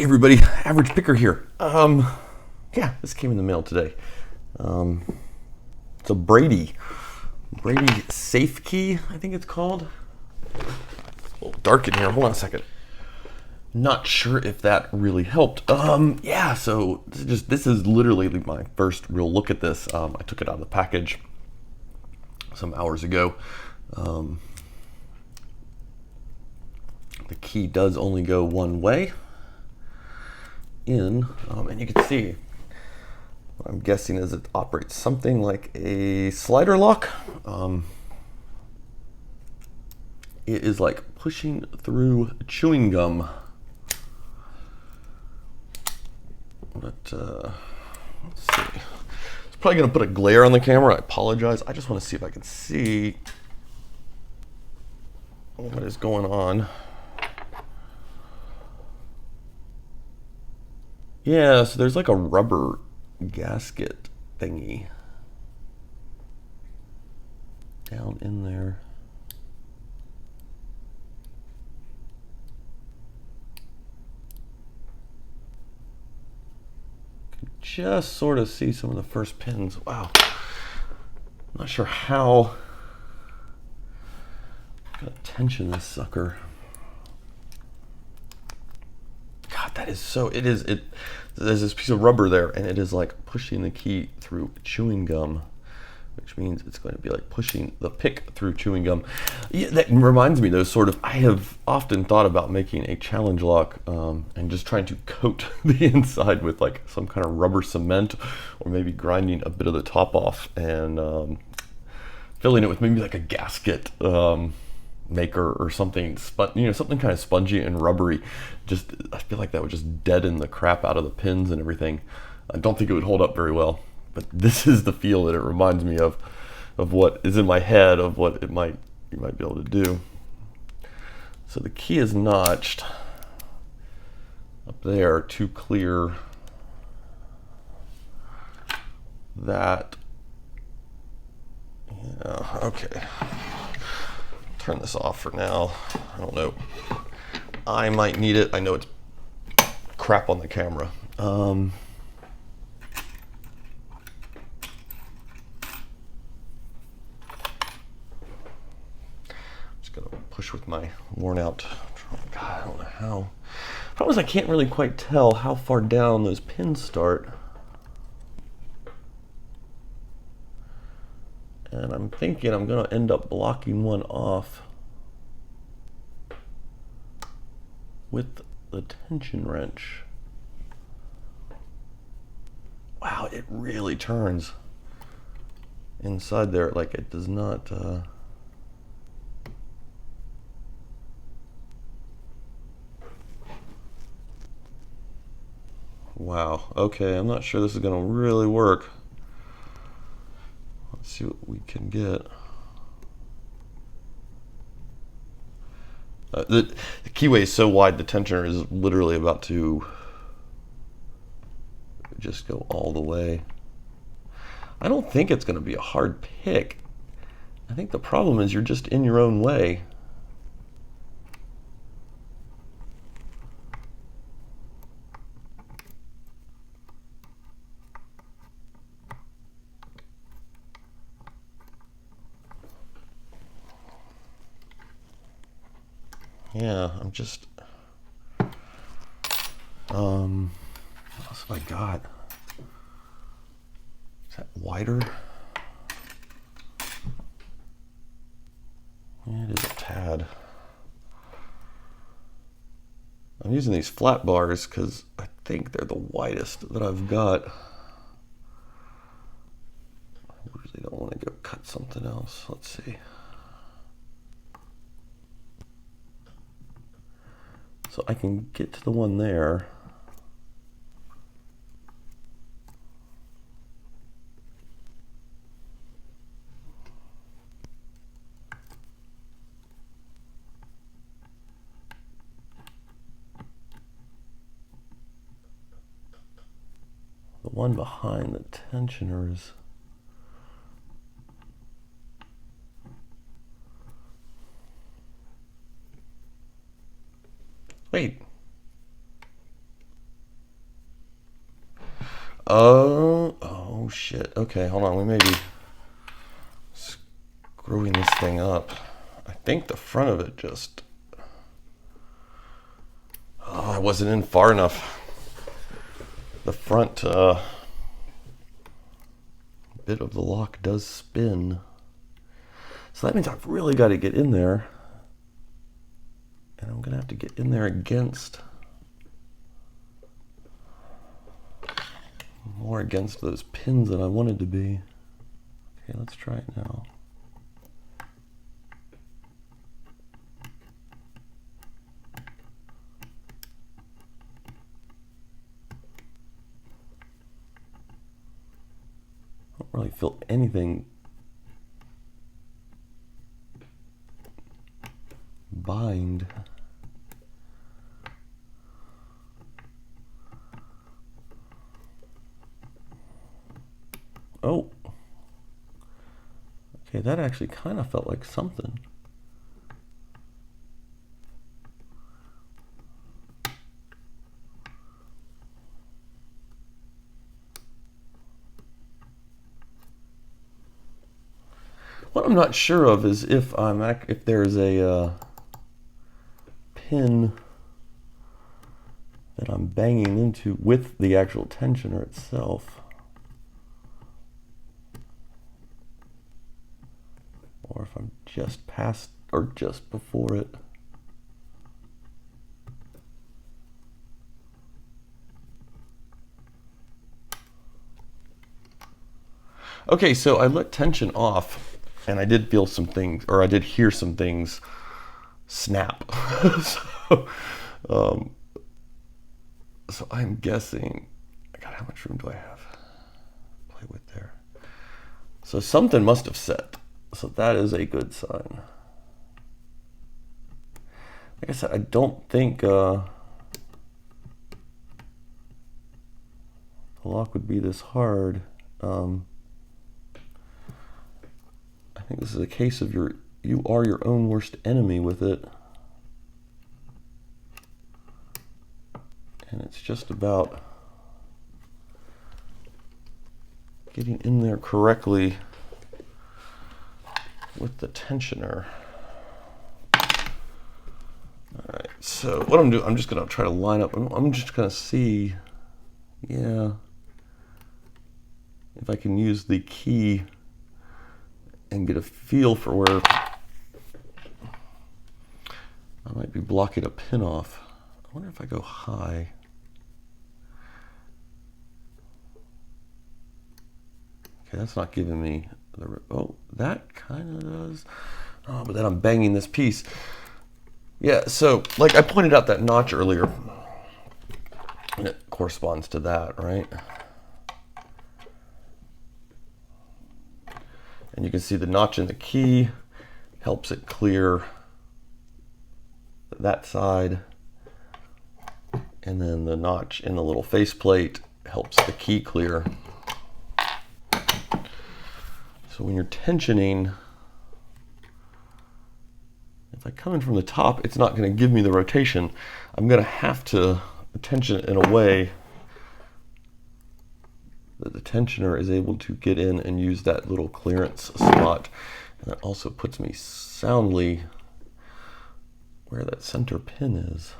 Everybody, average picker here. Yeah, this came in the mail today. It's a Brady Safekey, I think it's called. It's a little dark in here. Hold on a second. Not sure if that really helped. Yeah. So this is literally my first real look at this. I took it out of the package some hours ago. The key does only go one way in, and you can see what I'm guessing is it operates something like a slider lock. It is like pushing through chewing gum. But let's see. It's probably going to put a glare on the camera. I apologize. I just want to see if I can see what is going on. Yeah, so there's like a rubber gasket thingy down in there. Can just sort of see some of the first pins. Wow. I'm not sure how I'm gonna tension this sucker. God, that is so, there's this piece of rubber there and it is like pushing the key through chewing gum, which means it's going to be like pushing the pick through chewing gum. Yeah, that reminds me though, I have often thought about making a challenge lock and just trying to coat the inside with like some kind of rubber cement, or maybe grinding a bit of the top off and filling it with maybe like a gasket maker or something, something kind of spongy and rubbery. I feel like that would just deaden the crap out of the pins and everything. I don't think it would hold up very well, but this is the feel that it reminds me of what is in my head of what you might be able to do. So the key is notched up there to clear that. Yeah, okay. Turn this off for now. I don't know. I might need it. I know it's crap on the camera. Just gonna push with my worn out. God, I don't know how. Problem is I can't really quite tell how far down those pins start. And I'm thinking I'm going to end up blocking one off with the tension wrench. Wow, it really turns inside there. Like it does not... Wow, okay, I'm not sure this is going to really work. Let's see what we can get. The keyway is so wide, the tensioner is literally about to just go all the way. I don't think it's going to be a hard pick. I think the problem is you're just in your own way. Yeah, I'm just... what else have I got? Is that wider? Yeah, it is a tad. I'm using these flat bars because I think they're the widest that I've got. I really don't want to go cut something else. Let's see. So I can get to the one there. The one behind the tensioners. Wait. Oh shit. Okay, hold on. We may be screwing this thing up. I think the front of it just... Oh, I wasn't in far enough. The front bit of the lock does spin. So that means I've really got to get in there. And I'm going to have to get in there against... more against those pins than I wanted to be. Okay, let's try it now. I don't really feel anything bind. Oh. Okay, that actually kind of felt like something. What I'm not sure of is if there's a pin that I'm banging into with the actual tensioner itself, or if I'm just past or just before it. Okay, so I let tension off, and I did feel some things, or I did hear some things snap. So I'm guessing, God, how much room do I have to play with there? So something must have set. So that is a good sign. Like I said, I don't think the lock would be this hard. I think this is a case of you are your own worst enemy with it. And it's just about getting in there correctly with the tensioner. All right, so what I'm doing, I'm just gonna try to line up. I'm just gonna see, yeah, if I can use the key and get a feel for where I might be blocking a pin off. I wonder if I go high. Okay, that's not giving me the, oh, that kind of does. Oh, but then I'm banging this piece. Yeah, so like I pointed out that notch earlier, and it corresponds to that, right? And you can see the notch in the key helps it clear that side. And then the notch in the little faceplate helps the key clear. So when you're tensioning, if I come in from the top, it's not going to give me the rotation. I'm going to have to tension it in a way that the tensioner is able to get in and use that little clearance spot. And that also puts me soundly where that center pin is.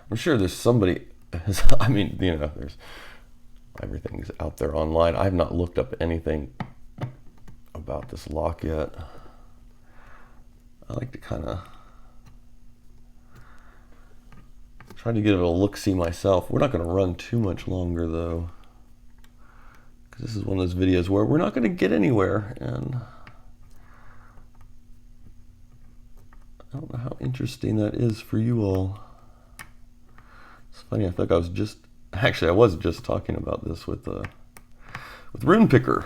I'm sure there's somebody, I mean, you know, there's everything's out there online. I have not looked up anything about this lock yet. I like to kind of try to give it a look-see myself. We're not going to run too much longer though, because this is one of those videos where we're not going to get anywhere, and I don't know how interesting that is for you all. It's funny, I feel like I was just talking about this with Rune Picker.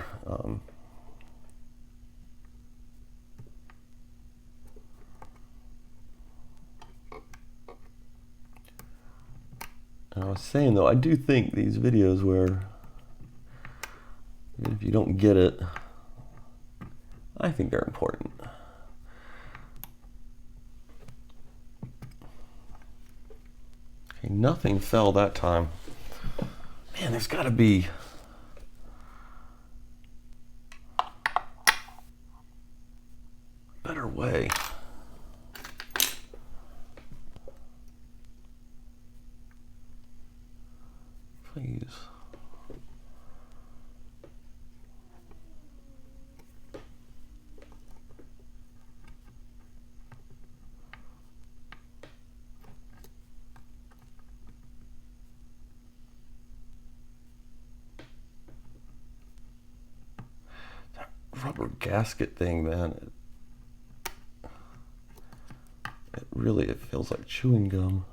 I was saying though, I do think these videos where even if you don't get it, I think they're important. Okay, nothing fell that time. Man, there's got to be a better way. Please. That rubber gasket thing, man. It feels like chewing gum.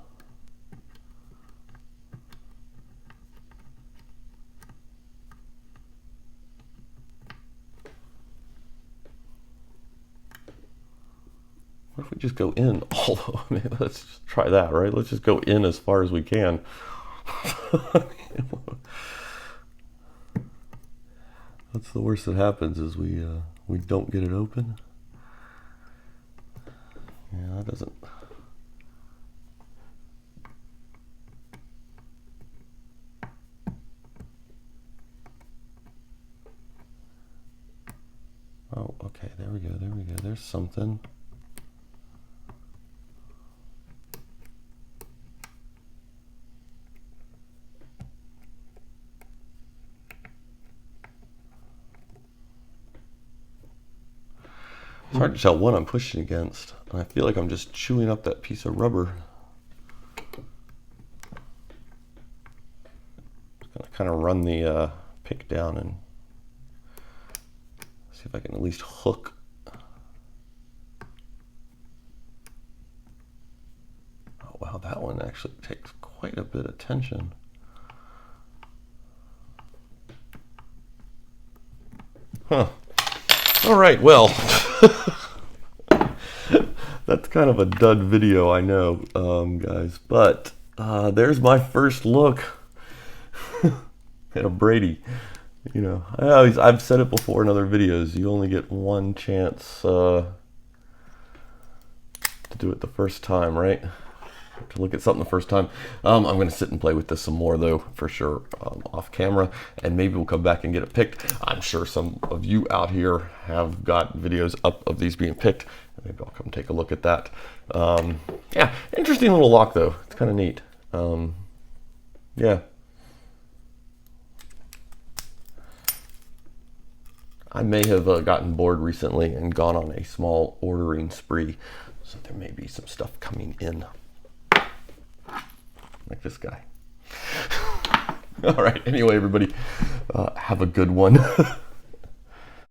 What if we just go in all the way? Let's just try that, right? Let's just go in as far as we can. That's the worst that happens is we don't get it open. Yeah, that doesn't. Oh, okay, there we go, there we go. There's something. It's hard to tell what I'm pushing against. And I feel like I'm just chewing up that piece of rubber. Just gonna kind of run the pick down and see if I can at least hook. Oh wow, that one actually takes quite a bit of tension. Huh. All right, well, that's kind of a dud video, I know, guys, but there's my first look at a Brady. You know, I've said it before in other videos, you only get one chance to do it the first time, right? To look at something the first time. I'm going to sit and play with this some more though, for sure, off camera, and maybe we'll come back and get it picked. I'm sure some of you out here have got videos up of these being picked. Maybe I'll come take a look at that. Yeah, interesting little lock though. It's kind of neat. Yeah. I may have gotten bored recently and gone on a small ordering spree, so there may be some stuff coming in. Like this guy. All right, anyway, everybody, have a good one.